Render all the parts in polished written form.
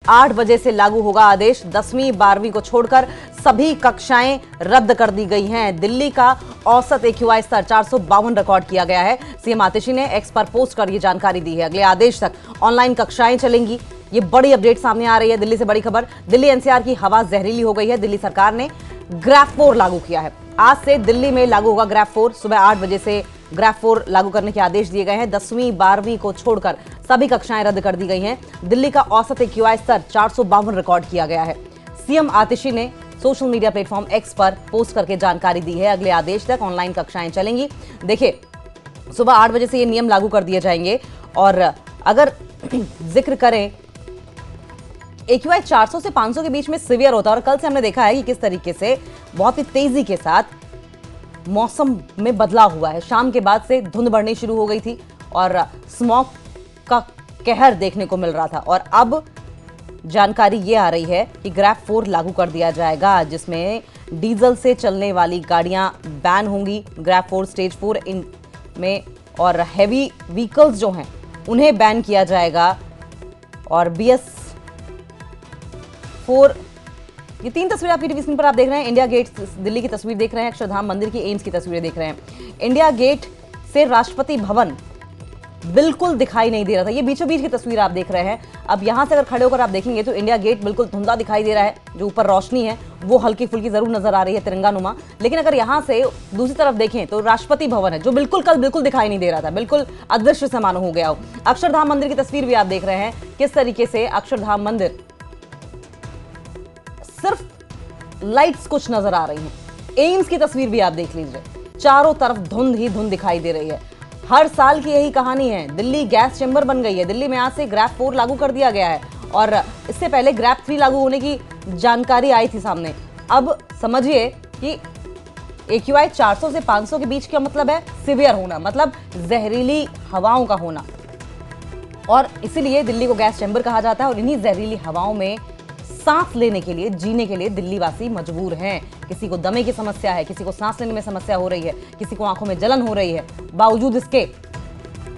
8 बजे से लागू होगा आदेश। 10वीं 12वीं को छोड़कर सभी कक्षाएं रद्द कर दी गई हैं। दिल्ली का औसत AQI स्तर 452 रिकॉर्ड किया गया है। सीएम आतिशी ने एक्स पर पोस्ट कर यह जानकारी दी है। अगले आदेश तक ऑनलाइन कक्षाएं चलेंगी। ये बड़ी अपडेट सामने आ रही है। दिल्ली से बड़ी खबर, दिल्ली NCR की हवा जहरीली हो गई है। दिल्ली सरकार ने ग्राफ 4 लागू किया है। आज से दिल्ली में लागू होगा ग्राफ 4। सुबह 8 बजे से ग्राफ 4 लागू करने के आदेश दिए गए हैं। 10वीं 12वीं को छोड़कर सभी कक्षाएं रद्द कर दी गई हैं। दिल्ली का औसत AQI स्तर 452 रिकॉर्ड किया गया है। सीएम आतिशी ने सोशल मीडिया प्लेटफॉर्म एक्स पर पोस्ट करके जानकारी दी है। अगले आदेश तक ऑनलाइन कक्षाएं चलेंगी। देखिए, सुबह 8 बजे से ये नियम लागू कर दिए जाएंगे। और अगर जिक्र करें, AQI 400 से 500 के बीच में सीवियर होता है। और कल से हमने देखा है कि किस तरीके से बहुत ही तेजी के साथ मौसम में बदलाव हुआ है। शाम के बाद से धुंध बढ़नी शुरू हो गई थी और स्मॉग का कहर देखने को मिल रहा था। और अब जानकारी ये आ रही है कि ग्राफ 4 लागू कर दिया जाएगा, जिसमें डीजल से चलने वाली गाड़ियां बैन होंगी ग्राफ 4 स्टेज 4 में, और हैवी व्हीकल्स जो हैं उन्हें बैन किया जाएगा। और BS4, ये 3 तस्वीरें आपकी टीवी स्क्रीन पर आप देख रहे हैं। इंडिया गेट दिल्ली की तस्वीर देख रहे हैं, अक्षरधाम मंदिर की, एम्स की तस्वीरें देख रहे हैं। इंडिया गेट से राष्ट्रपति भवन बिल्कुल दिखाई नहीं दे रहा था। ये बीचों बीच की तस्वीर आप देख रहे हैं। अब यहां से अगर खड़े होकर आप देखेंगे तो इंडिया गेट बिल्कुल धुंधला दिखाई दे रहा है। जो ऊपर रोशनी है वो हल्की फुल्की जरूर नजर आ रही है, तिरंगानुमा। लेकिन अगर यहां से दूसरी तरफ देखें तो राष्ट्रपति भवन है, जो कल बिल्कुल दिखाई नहीं दे रहा था, बिल्कुल अदृश्य सा मानो हो गया हो। अक्षरधाम मंदिर की तस्वीर भी आप देख रहे हैं, किस तरीके से अक्षरधाम मंदिर सिर्फ लाइट्स कुछ नजर आ रही हैं। एम्स की तस्वीर भी आप देख लीजिए, चारों तरफ धुंध ही धुंध दिखाई दे रही है। हर साल की यही कहानी है। दिल्ली गैस चैम्बर बन गई है। दिल्ली में आज से ग्राफ 4 लागू कर दिया गया है और इससे पहले ग्राफ 3 लागू होने की जानकारी आई थी सामने। अब समझिए कि AQI 400 से 500 के बीच का मतलब है सीवियर होना, मतलब जहरीली हवाओं का होना। और इसीलिए दिल्ली को गैस चैम्बर कहा जाता है। और इन्हीं जहरीली हवाओं में सांस लेने के लिए, जीने के लिए दिल्ली वासी मजबूर हैं। किसी को दमे की समस्या है, किसी को सांस लेने में समस्या हो रही है, किसी को आंखों में जलन हो रही है। बावजूद इसके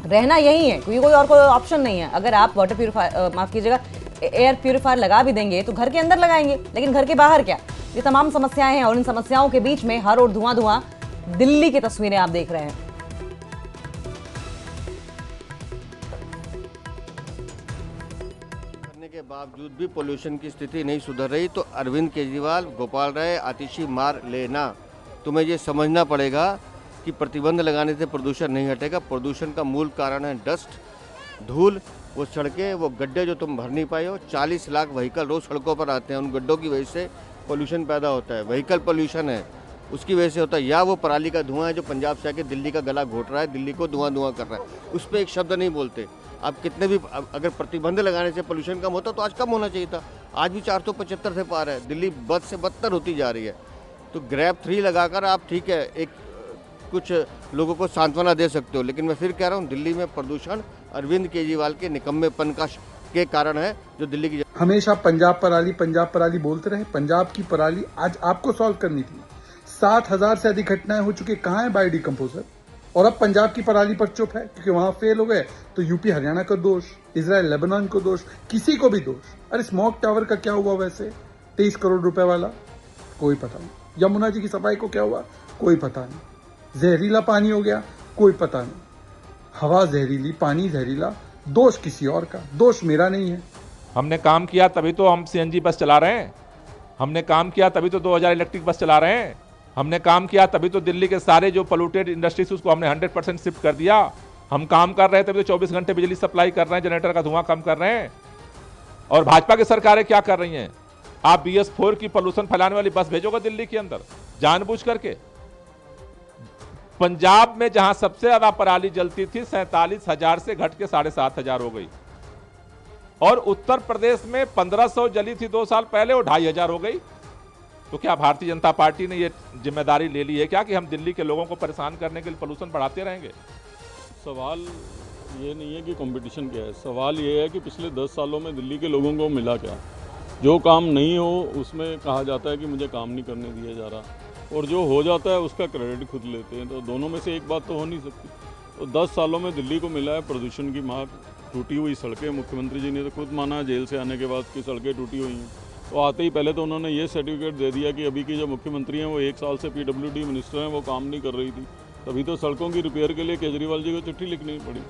रहना यही है, क्योंकि कोई और कोई ऑप्शन नहीं है। अगर आप वाटर प्यूरिफायर, माफ कीजिएगा, एयर प्यूरिफायर लगा भी देंगे तो घर के अंदर लगाएंगे, लेकिन घर के बाहर क्या? ये तमाम समस्याएं हैं। और इन समस्याओं के बीच में हर ओर धुआं धुआं दिल्ली की तस्वीरें आप देख रहे हैं। के बावजूद भी पोल्यूशन की स्थिति नहीं सुधर रही, तो अरविंद केजरीवाल, गोपाल राय, आतिशी मार लेना। तुम्हें ये समझना पड़ेगा कि प्रतिबंध लगाने से प्रदूषण नहीं हटेगा। प्रदूषण का मूल कारण है डस्ट, धूल, वो सड़कें, वो गड्ढे जो तुम भर नहीं पाए हो। 40 लाख व्हीकल रोज सड़कों पर आते हैं, उन गड्ढों की वजह से पोल्यूशन पैदा होता है। व्हीकल पोल्यूशन है, उसकी वजह से होता है। या वो पराली का धुआं है जो पंजाब से आके दिल्ली का गला घोट रहा है, दिल्ली को धुआं धुआं कर रहा है, उस पर एक शब्द नहीं बोलते। अब कितने भी अगर प्रतिबंध लगाने से पोल्यूशन कम होता तो आज कम होना चाहिए था। आज भी 475 से पार है। दिल्ली बद से बदतर होती जा रही है। तो ग्रैब 3 लगाकर आप, ठीक है, एक कुछ लोगों को सांत्वना दे सकते हो, लेकिन मैं फिर कह रहा हूँ, दिल्ली में प्रदूषण अरविंद केजरीवाल के निकम्मेपन के कारण है, जो दिल्ली की हमेशा पंजाब पराली बोलते रहे। पंजाब की पराली आज आपको सॉल्व करनी थी। 7,000 से अधिक घटनाएं हो चुकी। कहाँ है बायोडिकम्पोजर? और अब पंजाब की पराली पर चुप है क्योंकि वहां फेल हो गए। तो यूपी हरियाणा को दोष, इजराइल लेबनान को दोष, किसी को भी दोष। अरे स्मॉग टावर का क्या हुआ वैसे? 23 करोड़ रुपए वाला, कोई पता नहीं। यमुना जी की सफाई को क्या हुआ? कोई पता नहीं। जहरीला पानी हो गया, कोई पता नहीं। हवा जहरीली, पानी जहरीला, दोष किसी और का, दोष मेरा नहीं है। हमने काम किया तभी तो हम CNG बस चला रहे हैं। हमने काम किया तभी तो 2000 इलेक्ट्रिक बस चला रहे हैं। हमने काम किया तभी तो दिल्ली के सारे जो पोल्यूटेड इंडस्ट्रीज उसको हमने 100% शिफ्ट कर दिया। हम काम कर रहे हैं तभी तो 24 घंटे बिजली सप्लाई कर रहे हैं, जनरेटर का धुआं कम कर रहे हैं। और भाजपा की सरकारें क्या कर रही हैं? आप BS4 की पोल्यूशन फैलाने वाली बस भेजोगे दिल्ली के अंदर जानबूझ करके। पंजाब में जहां सबसे ज्यादा पराली जलती थी 47,000 से घट के 7,500 हो गई। और उत्तर प्रदेश में 1500 जली थी 2 साल पहले, वो 2,500 हो गई। तो क्या भारतीय जनता पार्टी ने ये जिम्मेदारी ले ली है क्या कि हम दिल्ली के लोगों को परेशान करने के लिए पोल्यूशन बढ़ाते रहेंगे? सवाल ये नहीं है कि कंपटीशन क्या है, सवाल ये है कि पिछले 10 सालों में दिल्ली के लोगों को मिला क्या। जो काम नहीं हो उसमें कहा जाता है कि मुझे काम नहीं करने दिया जा रहा, और जो हो जाता है उसका क्रेडिट खुद लेते हैं। तो दोनों में से एक बात तो हो नहीं सकती। तो 10 सालों में दिल्ली को मिला है प्रदूषण की मार, टूटी हुई सड़कें, मुख्यमंत्री जी ने तो खुद माना जेल से आने के बाद कि सड़कें टूटी हुई हैं। तो आते ही पहले तो उन्होंने ये सर्टिफिकेट दे दिया कि अभी की जो मुख्यमंत्री हैं वो 1 साल से PWD मिनिस्टर हैं, वो काम नहीं कर रही थी। तभी तो सड़कों की रिपेयर के लिए केजरीवाल जी को चिट्ठी लिखनी पड़ी।